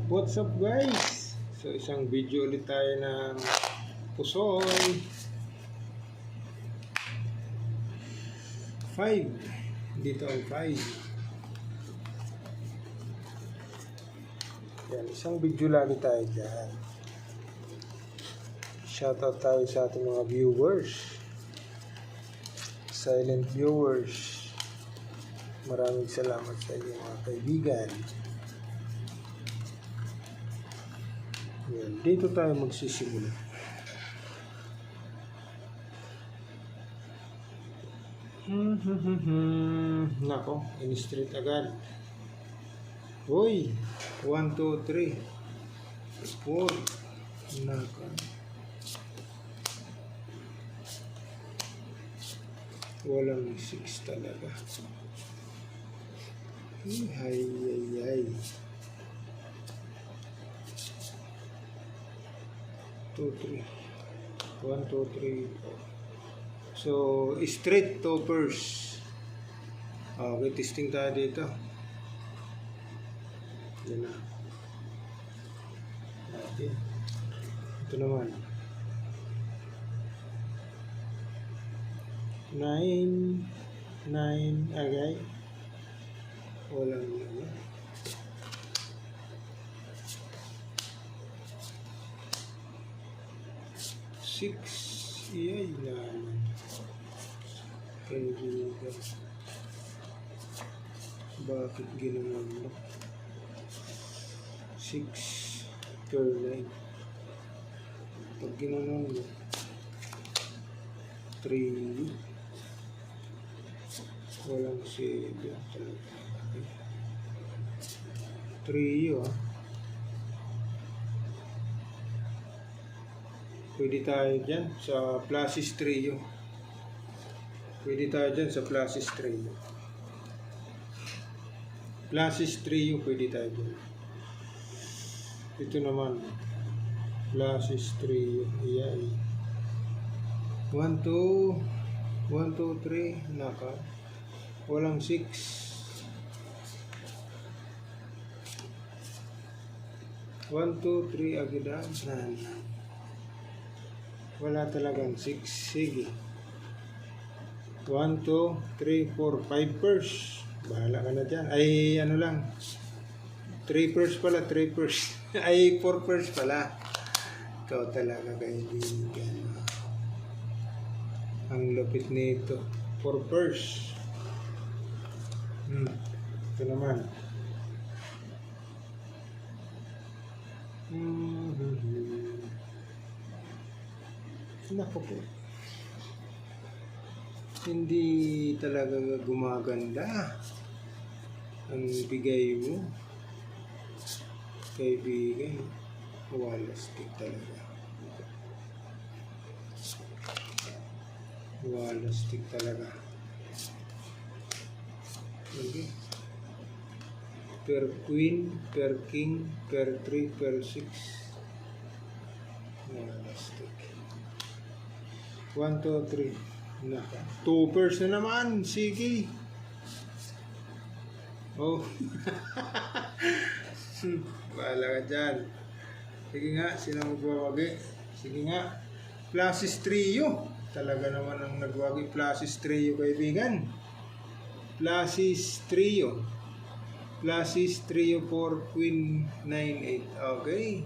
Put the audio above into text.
What's up guys? So isang video ulit tayo ng pusoy 5. Dito ang 5. Yan, isang video lagi tayo dyan. Shoutout tayo sa ating mga viewers, silent viewers. Maraming salamat sa inyo mga kaibigan. Yan, dito tayo magsisimula. Nako, in-street agad. Uy, 1, 2, 3 4. Nako. Walang 6 talaga. Ay. 2, 3. 1, 2, 3, 4. So, straight toppers. Okay, testing tayo dito. Yan na. Okay. Ito naman. 9. Okay. Walang ano. 6. Iyay naman. Kaibigan. Bakit ginawa mo? 6 per 9. Pag ginawa mo 3. Walang 7 talaga. 3 yun. Pwede tayo dyan sa Plasis Trio. Pwede tayo dyan sa Plasis Trio. Plasis Trio, pwede tayo dyan. Ito naman. Plasis Trio. Ayan. 1, 2, 3. Naka. Walang 6. 1, 2, 3. Agad. Wala talagang 6. Sige. 1, 2, 3, 4, 5 pairs. Bahala ka na dyan. Ay, ano lang. 3 pairs pala. 3 pairs. Ay, 4 pairs pala. Ikaw talaga kaibigan. Ang lupit nito. 4 pairs. Ito naman. Nako po. Hindi talaga gumaganda ang bigay mo, kaibigan. Walastik talaga. Walastik talaga. Okay. Per queen, per king, per 3, per 6. Walastik. 1, 2, 3. Naka. 2 pairs na naman. Sige. Oh. Wala ka dyan. Sige nga. Sino magwawagi? Sige nga. Plasis Trio. Talaga naman ang nagwagi. Plasis Trio, kaibigan. Plasis Trio. Plasis Trio 4, Queen 9, 8. Okay.